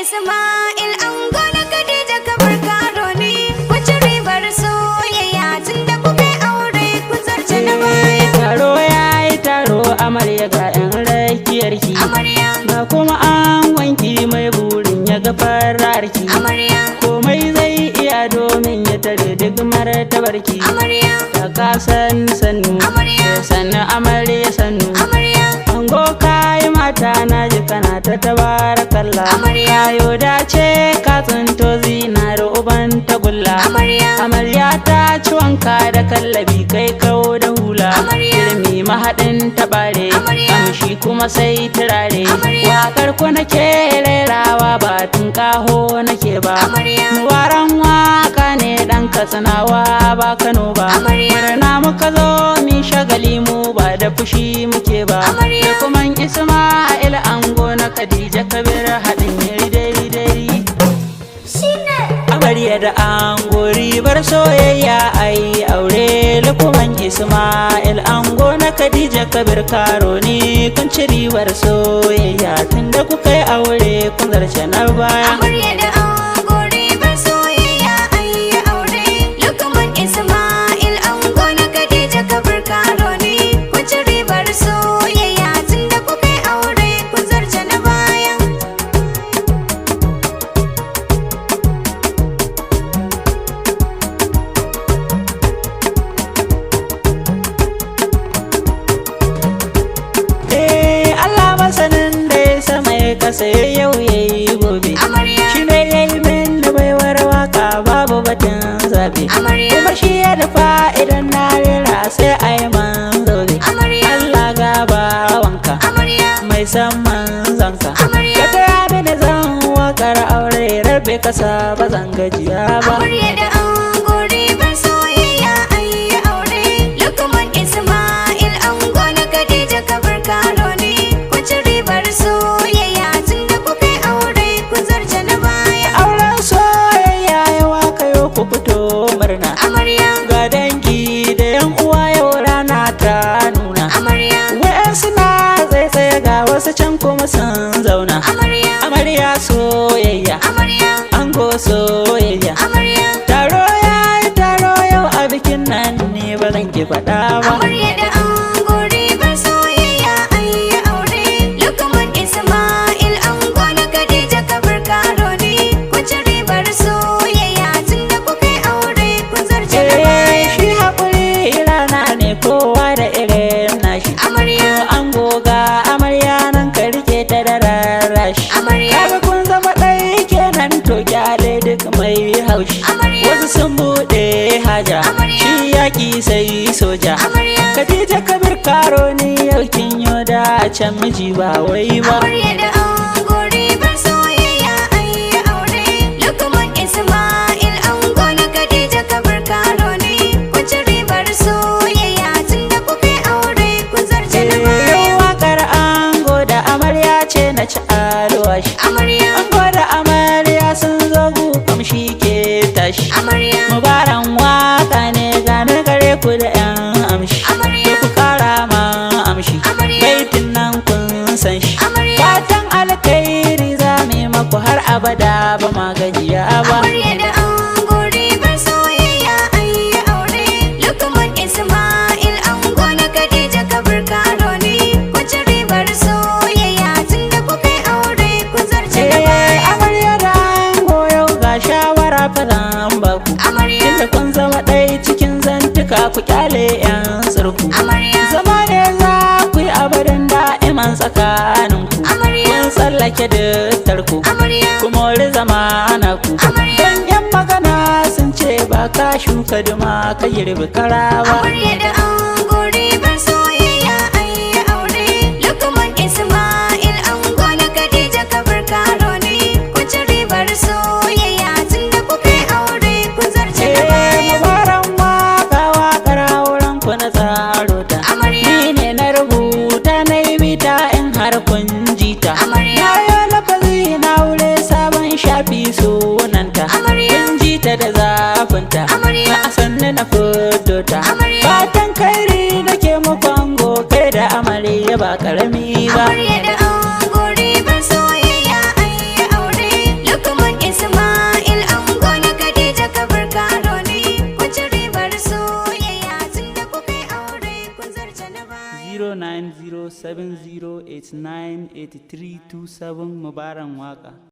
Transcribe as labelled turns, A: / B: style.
A: Isma'il ango na Khadija kamar karo ne, wace ribar soyayya tun da kuka aure ku zarce na baya.
B: Taro yayi taro amarya ga 'yan rakiyarki,
A: Amarya,
B: ga kuma an wanki mai burin ya ga fararki.
A: amarya,
B: Komai zai iya domin ya tare duk martabarki.
A: amarya,
B: Ta kasan sannu,
A: Amarya.
B: sannu amarya sannu.
A: amarya,
B: Ango kayi mata na ji kana ta tabarakallah.
A: Amarya.
B: Kayo dace ka tsinto zinar uban tagulla.
A: amarya,
B: Amarya ta ci wanka da kallabi kai kawo da hula.
A: Amarya.
B: Girmi mahaɗin taɓare,
A: Amarya.
B: kamshi kuma sai turare.
A: Amarya.
B: Wakar ku nake rerawa ba tun kaho nake ba.
A: Amarya.
B: Waran waka ne ɗan katsinawa ba Kano ba.
A: Amarya.
B: Murna muka zo mi shagali mu ba da fushi muke ba.
A: Amarya.
B: Da kuma Isma'il ango na Khadija Kabir haɗin yari dai. Amarya da ango ribar soyayya ai aure lukuman Isma'il ango na Khadija Kabir karo ne kun ci ribar soyayya tunda kuka yi aure kun zarce na baya.
A: amarya da ango ribar soyayya ayi aure. Lukman Isma'il ango na Khadija kamar karo ne, wace ribar soyayya tun da kuka aure ku zarce na baya.
B: Allah masanin da ya sama ya kasa ya yau ya yi gobe.
A: Amarya,
B: Shi ne ya yi min da baiwar waka babu batun zabe.
A: amarya,
B: Kuma shi ya dafa idan na rera sai a yi man zobe.
A: amarya,
B: Allah gaba wanka
A: amarya,
B: mai san manzanka.
A: Amarya.
B: Ka taya mini zan wakar aure rabe kasa ba zan gajiya ba.
A: amarya da ango ribar soyayya ayi aure. Lukman Isma'il ango na Khadija kamar karo ne, wace ribar soyayya tun da kuka aure ku zarce na baya.
B: Auren soyayya ya waka yau ku fito murna.
A: Amarya,
B: Ga dangi da yan uwa yau rana ta nuna.
A: amarya,
B: Wa'yansu na tsaye ga wasu can kuma sun zauna.
A: amarya,
B: Amarya soyayya,
A: amarya,
B: ango soyayya.
A: amarya,
B: Taro ya yi taro yau a bikin nan ne ba zan ki faɗa ba.
A: amarya da ango ribar soyayya ayi aure. Lukman Isma'il ango na Khadija kamar karo ne, wace ribar soyayya tun da kuka aure ku zarce na baya.
B: Shi haƙuri rana ne kowa da irin nashi.
A: Amarya,
B: Ango ga amarya nan ka rike ta da rarrashi.
A: amarya,
B: Kaga kun zama ɗaya kenan to kyale duk mai haushi.
A: Amarya.
B: Wasu sun buɗe haja,
A: Amarya.
B: shi yaƙi sai soja.
A: amarya,
B: Khadija Kabir karo ni yau kin yo da can miji ba wai ba.
A: amarya da ango ribar soyayya ayi aure. Lukman Isma'il ango na Khadija kamar karo ne, wace ribar soyayya tun da kuka aure ku zarce na baya.
B: Yau waƙar ango da amarya ce na ci alwashi.
A: Amarya,
B: Ango da amarya sun zo gu kamshi ke tashi.
A: amarya,
B: Mubaran waka ne gane gare ku da 'yan amshi.
A: Amarya.
B: Da ku kara ma amshi.
A: Amarya.
B: Baitin nan kun san shi.
A: Amarya.
B: Fatan alkhairi za mu yi maku har abada ba ma gajiya ba.
A: amarya da ango ribar soyayya ayi aure. Lukman Isma'il ango na Khadija kamar karo ne, wace ribar soyayya tun da kuka aure ku zarce na baya.
B: Amarya da ango yau ga shawara fa zan baku.
A: Amarya,
B: Tunda kun zama ɗaya cikin zantuka ku kyale 'yan tsirku.
A: amarya,
B: Zama ne za ku yi abadan da'iman tsakaninku.
A: Amarya.
B: Kun tsallake da tarko.
A: amarya,
B: Kuma wuri zamana ku.
A: Amarya.
B: Don 'yan magana sun ce ba ka shuka duma ka girbi karawa.
A: amarya da ango ribar soyayya ayi aure. Lukman Isma'il ango na Khadija kamar karo ne, wace ribar soyayya tun da kuka aure ku zarce na baya.
B: Mubaran waka wakar auren ku na tsaro ta.
A: Amarya.
B: Ni ne na rubuta na yi bita in har kun jita.
A: Amarya.
B: Na yi lafazi na wure sabon shafi sunanta.
A: Amarya.
B: Kun jita da zafinta.
A: Amarya.
B: Na sannu na fito ta.
A: Amarya.
B: Fatan kairi nake muku ango kai da amarya ba karami ba.
A: Amarya da ango ribar soyayya ayi aure.
B: 09070898327 Mubaran Waka.